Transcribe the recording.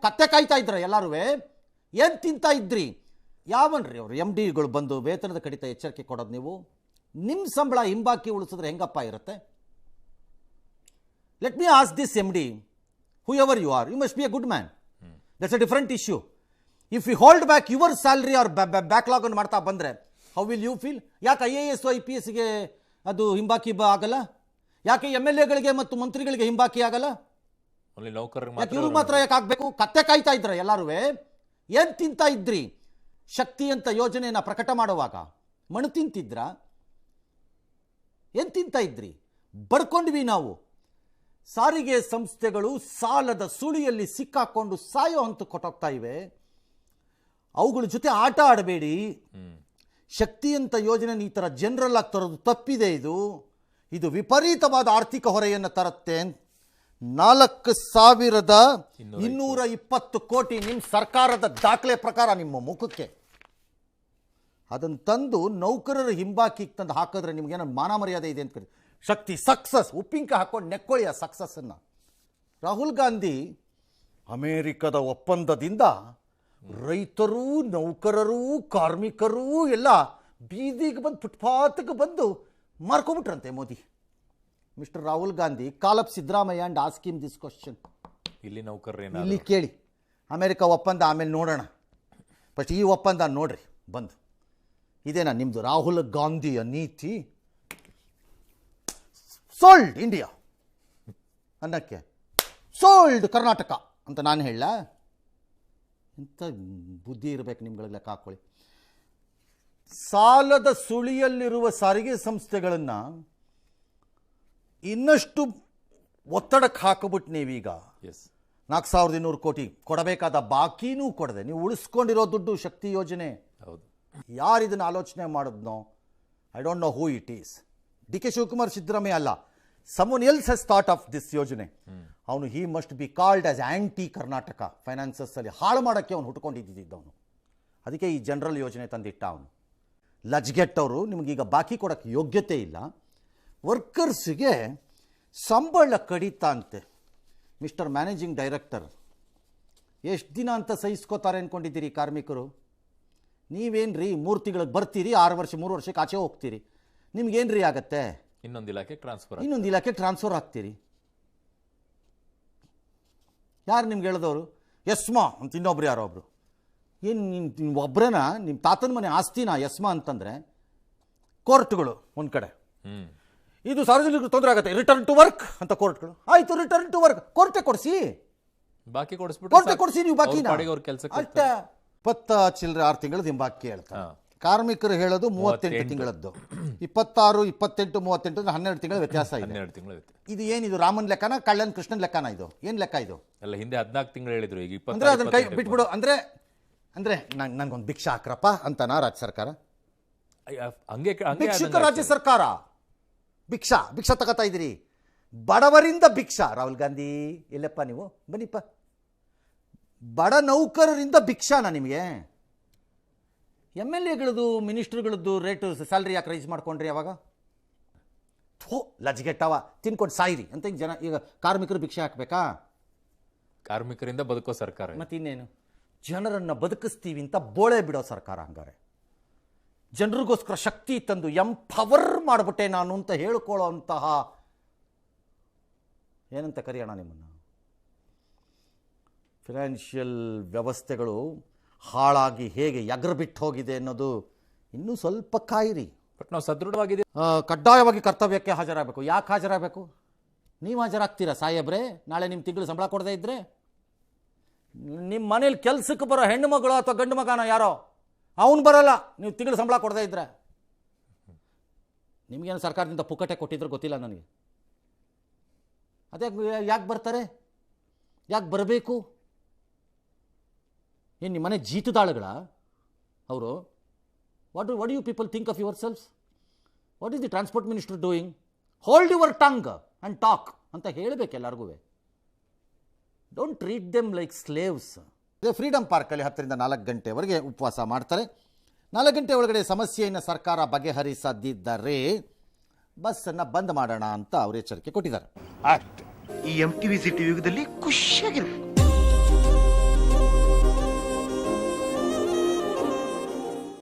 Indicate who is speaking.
Speaker 1: ಕತ್ತೆ ಕಾಯ್ತಾ ಇದ್ರ ಎಲ್ಲರೂ ಏನು ತಿಂತಾ ಇದ್ರಿ? ಯಾವನ್ರಿ ಅವರು ಎಮ್ ಡಿಗಳು ಬಂದು ವೇತನದ ಕಡಿತ ಎಚ್ಚರಿಕೆ ಕೊಡೋದು? ನೀವು ನಿಮ್ಮ ಸಂಬಳ ಹಿಂಬಾಕಿ ಉಳಿಸಿದ್ರೆ ಹೆಂಗಪ್ಪ ಇರುತ್ತೆ? Let me ask this M D, whoever you are, you must be a good man. That's a different issue. If you hold back your salary or backlog ಅನ್ನು ಮಾಡ್ತಾ ಬಂದರೆ ಹೌ ವಿಲ್ ಯು ಫೀಲ್? ಯಾಕೆ IAS IPSಗೆ ಅದು ಹಿಂಬಾಕಿ ಆಗಲ್ಲ? ಯಾಕೆ MLAಗಳಿಗೆ ಮತ್ತು ಮಂತ್ರಿಗಳಿಗೆ ಹಿಂಬಾಕಿ ಆಗಲ್ಲ? ಯಾಕೆ ಇವ್ರಿಗೆ ಮಾತ್ರ ಯಾಕೆ ಆಗಬೇಕು? ಕತ್ತೆ ಕಾಯ್ತಾ ಇದ್ರ ಎಲ್ಲರೂ ಏನು ತಿಂತಾ ಇದ್ರಿ? ಶಕ್ತಿ ಅಂತ ಯೋಜನೆಯನ್ನು ಪ್ರಕಟ ಮಾಡುವಾಗ ಮಣ್ಣು ತಿಂತಿದ್ರ? ಏನು ತಿಂತಾ ಇದ್ರಿ? ಬಡ್ಕೊಂಡ್ವಿ ನಾವು. ಸಾರಿಗೆ ಸಂಸ್ಥೆಗಳು ಸಾಲದ ಸುಳಿಯಲ್ಲಿ ಸಿಕ್ಕಾಕೊಂಡು ಸಾಯೋ ಹಂತ ಕೊಟ್ಟೋಗ್ತಾ ಇವೆ. ಅವುಗಳ ಜೊತೆ ಆಟ ಆಡಬೇಡಿ. ಶಕ್ತಿ ಅಂತ ಯೋಜನೆ ಈ ಥರ ಜನರಲ್ ಆಗಿ ತರೋದು ತಪ್ಪಿದೆ. ಇದು ವಿಪರೀತವಾದ ಆರ್ಥಿಕ ಹೊರೆಯನ್ನು ತರುತ್ತೆ. 4,220 ಕೋಟಿ ನಿಮ್ಮ ಸರ್ಕಾರದ ದಾಖಲೆ ಪ್ರಕಾರ ನಿಮ್ಮ ಮುಖಕ್ಕೆ ಅದನ್ನು ತಂದು ನೌಕರರ ಹಿಂಬಾಕಿಗೆ ತಂದು ಹಾಕಿದ್ರೆ ನಿಮಗೇನೋ ಮಾನ ಮರ್ಯಾದೆ ಇದೆ ಅಂತ ಕರೀ. ಶಕ್ತಿ ಸಕ್ಸಸ್ ಉಪ್ಪಿಂಕ ಹಾಕೊಂಡು ನೆಕ್ಕೊಳ್ಳಿ ಆ ಸಕ್ಸಸ್ಸನ್ನು. ರಾಹುಲ್ ಗಾಂಧಿ ಅಮೇರಿಕದ ಒಪ್ಪಂದದಿಂದ ರೈತರು, ನೌಕರರು, ಕಾರ್ಮಿಕರು ಎಲ್ಲ ಬೀದಿಗೆ ಬಂದು ಫುಟ್ಪಾತ್ಗೆ ಬಂದು ಮಾರ್ಕೊಂಬಿಟ್ರಂತೆ Modi. Mister Rahul Gandhi, call up Siddaramaiah and ask him this question. ಇಲ್ಲಿ ಕೇಳಿ, ಅಮೇರಿಕ ಒಪ್ಪಂದ ಆಮೇಲೆ ನೋಡೋಣ, ಫಸ್ಟ್ ಈ ಒಪ್ಪಂದ ನೋಡ್ರಿ ಬಂದು. ಇದೇನಾ ನಿಮ್ಮದು ರಾಹುಲ್ ಗಾಂಧಿಯ ನೀತಿ? ಸೋಲ್ಡ್ ಇಂಡಿಯಾ ಅನ್ನಕ್ಕೆ ಸೋಲ್ಡ್ ಕರ್ನಾಟಕ ಅಂತ ನಾನು ಹೇಳ? ಎಂಥ ಬುದ್ಧಿ ಇರಬೇಕು ನಿಮ್ಗಳಿಗೆ, ಲೆಕ್ಕ ಹಾಕ್ಕೊಳ್ಳಿ. ಸಾಲದ ಸುಳಿಯಲ್ಲಿರುವ ಸಾರಿಗೆ ಸಂಸ್ಥೆಗಳನ್ನು ಇನ್ನಷ್ಟು ಒತ್ತಡಕ್ಕೆ ಹಾಕಿಬಿಟ್ಟು ನೀವೀಗ 4,200 ಕೋಟಿ ಕೊಡಬೇಕಾದ ಬಾಕಿನೂ ಕೊಡದೆ ನೀವು ಉಳಿಸ್ಕೊಂಡಿರೋ ದುಡ್ಡು ಶಕ್ತಿ ಯೋಜನೆ. ಯಾರು ಇದನ್ನು ಆಲೋಚನೆ ಮಾಡಿದ್ನೋ? I don't know who it is. DK Shivakumar, Siddaramaiah ಅಲ್ಲ, someone else has thought of this ಯೋಜನೆ. ಅವನು he must be called as anti Karnataka. ಫೈನಾನ್ಸಸ್ಸಲ್ಲಿ ಹಾಳು ಮಾಡೋಕ್ಕೆ ಅವನು ಹುಟ್ಕೊಂಡಿದ್ದವನು. ಅದಕ್ಕೆ ಈ ಜನರಲ್ ಯೋಜನೆ ತಂದಿಟ್ಟ ಅವನು. ಲಜ್ಗೆಟ್ಟವರು ನಿಮಗೀಗ ಬಾಕಿ ಕೊಡೋಕ್ಕೆ ಯೋಗ್ಯತೆ ಇಲ್ಲ. ವರ್ಕರ್ಸಿಗೆ ಸಂಬಳ ಕಡಿತ ಅಂತೆ. ಮಿಸ್ಟರ್ ಮ್ಯಾನೇಜಿಂಗ್ ಡೈರೆಕ್ಟರ್, ಎಷ್ಟು ದಿನ ಅಂತ ಸಹಿಸ್ಕೋತಾರೆ ಅಂದ್ಕೊಂಡಿದ್ದೀರಿ ಕಾರ್ಮಿಕರು? ನೀವೇನ್ರಿ 3 ತಿಂಗಳಿಗೆ ಬರ್ತೀರಿ, 3 ವರ್ಷಕ್ಕೆ ಆಚೆ ಹೋಗ್ತೀರಿ. ನಿಮ್ಗೇನ್ರಿ ಆಗತ್ತೆ? ಇನ್ನೊಂದು ಇಲಾಖೆ ಟ್ರಾನ್ಸ್ಫರ್ ಆಗ್ತೀರಿ. ಯಾರು ನಿಮ್ಗೆ ಹೇಳಿದವರು? ಯಸ್ಮಾ ಅಂತ ಇನ್ನೊಬ್ರು ಯಾರೋ ಒಬ್ರು. ಏನು ನಿಮ್ಮ ಒಬ್ಬರೇನ ನಿಮ್ಮ ತಾತನ ಮನೆ ಆಸ್ತಿನ ಯಸ್ಮಾ ಅಂತಂದರೆ? ಕೋರ್ಟ್ಗಳು ಒಂದು ಕಡೆ, ಇದು ಸಾರ್ವಜನಿಕರು ತೊಂದರೆ ಆಗುತ್ತೆ, ರಿಟರ್ನ್ ಟು ವರ್ಕ್ ಅಂತ ಕೋರ್ಟ್ಗಳು. ಆಯಿತು, ರಿಟರ್ನ್ ಟು ವರ್ಕ್ ಕೋರ್ಟೇ ಕೊಡಿಸಿ, ಬಾಕಿ ಕೊಡಿಸಿ ನೀವು ಬಾಕಿನ ಅಷ್ಟೇ. 20 ಚಿಲ್ಲರೆ 6 ತಿಂಗಳದ್ದು ಹಿಂಬಾಕಿ ಹೇಳ್ತಾರೆ. ಕಾರ್ಮಿಕರು ಹೇಳೋದು 38 ತಿಂಗಳದ್ದು. 26, 28, 38 12 ತಿಂಗಳ ವ್ಯತ್ಯಾಸ ಇದೆ. ಇದು ಏನಿದು? ರಾಮನ್ ಲೆಕ್ಕನ, ಕಳ್ಳನ್ ಕೃಷ್ಣನ್ ಲೆಕ್ಕನ? ಇದು ಏನು ಲೆಕ್ಕ ಇದು? ಹಿಂದೆ 14 ತಿಂಗಳು ಹೇಳಿದ್ರು, ಈಗ 20. ಅಂದ್ರೆ ಅದನ್ನ ಕೈ ಬಿಟ್ಬಿಡು. ಅಂದ್ರೆ ನನ್ಗೊಂದು ಭಿಕ್ಷಾ ಹಾಕ್ರಪ್ಪ ಅಂತನಾ ರಾಜ್ಯ ಸರ್ಕಾರ? ಭಿಕ್ಷುಕ ರಾಜ್ಯ ಸರ್ಕಾರ ಭಿಕ್ಷಾ ತಗೋತಾ ಇದ್ದೀರಿ. ಬಡವರಿಂದ ಭಿಕ್ಷಾ. ರಾಹುಲ್ ಗಾಂಧಿ ಎಲ್ಲಪ್ಪ ನೀವು? ಬನ್ನಿಪ್ಪ. ಬಡ ನೌಕರರಿಂದ ಭಿಕ್ಷಾನ ನಿಮಗೆ? MLAಗಳದ್ದು, ಮಿನಿಸ್ಟರ್ಗಳದ್ದು ರೇಟು ಸ್ಯಾಲ್ರಿ ಯಾಕೆ ರೈಸ್ ಮಾಡ್ಕೊಂಡ್ರಿ ಅವಾಗ? ಲಜ್ಗೆಟ್ಟವ, ತಿನ್ಕೊಂಡು ಸಾಯಿರಿ ಅಂತ ಈಗ ಕಾರ್ಮಿಕರು ಭಿಕ್ಷೆ ಹಾಕಬೇಕಾ?
Speaker 2: ಕಾರ್ಮಿಕರಿಂದ ಬದುಕೋ ಸರ್ಕಾರ
Speaker 1: ಮತ್ತಿನ್ನೇನು? ಜನರನ್ನು ಬದುಕಿಸ್ತೀವಿ ಅಂತ ಬೋಳೆ ಬಿಡೋ ಸರ್ಕಾರ. ಹಂಗಾರೆ ಜನರಿಗೋಸ್ಕರ ಶಕ್ತಿ ತಂದು ಎಂಪವರ್ ಮಾಡಿಬಿಟ್ಟೆ ನಾನು ಅಂತ ಹೇಳ್ಕೊಳ್ಳೋ ಅಂತಹ, ಏನಂತ ಕರೆಯೋಣ ನಿಮ್ಮನ್ನು, ಫಿನಾನ್ಷಿಯಲ್ ವ್ಯವಸ್ಥೆಗಳು ಹಾಳಾಗಿ ಹೇಗೆ ಎಗರು ಬಿಟ್ಟು ಹೋಗಿದೆ ಅನ್ನೋದು ಇನ್ನೂ ಸ್ವಲ್ಪ ಕಾಯಿರಿ.
Speaker 2: ಬಟ್ ನಾವು ಸದೃಢವಾಗಿದೆ.
Speaker 1: ಕಡ್ಡಾಯವಾಗಿ ಕರ್ತವ್ಯಕ್ಕೆ ಹಾಜರಾಗಬೇಕು. ಯಾಕೆ ಹಾಜರಾಗಬೇಕು? ನೀವು ಹಾಜರಾಗ್ತೀರಾ ಸಾಹೇಬ್ರೆ? ನಾಳೆ ನಿಮ್ಮ ತಿಂಗಳು ಸಂಬಳ ಕೊಡದೇ ಇದ್ದರೆ ನಿಮ್ಮ ಮನೇಲಿ ಕೆಲಸಕ್ಕೆ ಬರೋ ಹೆಣ್ಣು ಮಗಳು ಅಥವಾ ಗಂಡು ಮಗನ ಯಾರೋ ಅವನು ಬರಲ್ಲ, ನೀವು ತಿಂಗಳು ಸಂಬಳ ಕೊಡದೇ ಇದ್ದರೆ. ನಿಮಗೇನು ಸರ್ಕಾರದಿಂದ ಪುಕ್ಕಟೆ ಕೊಟ್ಟಿದ್ರು ಗೊತ್ತಿಲ್ಲ ನನಗೆ. ಅದೇ ಯಾಕೆ ಬರ್ತಾರೆ? ಯಾಕೆ ಬರಬೇಕು? ಏನು ನಿಮ್ಮ ಮನೆ ಜೀತದಾಳುಗಳ ಅವರು? What do you people think of yourselves? What is the transport minister doing? Hold your tongue and talk ಅಂತ ಹೇಳಬೇಕು ಎಲ್ಲರಿಗೂ. Don't treat them like slaves. Freedom ಪಾರ್ಕಲ್ಲಿ 10 ರಿಂದ 4 ಗಂಟೆವರೆಗೆ ಉಪವಾಸ ಮಾಡ್ತಾರೆ. 4 ಗಂಟೆ ಒಳಗಡೆ ಸಮಸ್ಯೆಯನ್ನು ಸರ್ಕಾರ ಬಗೆಹರಿಸದಿದ್ದರೆ ಬಸ್ಸನ್ನು ಬಂದ್ ಮಾಡೋಣ ಅಂತ ಅವರು ಎಚ್ಚರಿಕೆ ಕೊಟ್ಟಿದ್ದಾರೆ.
Speaker 3: ಈ MTV ಸಿಟಿ ಯುಗದಲ್ಲಿ ಖುಷಿಯಾಗಿರ್ಬೇಕು.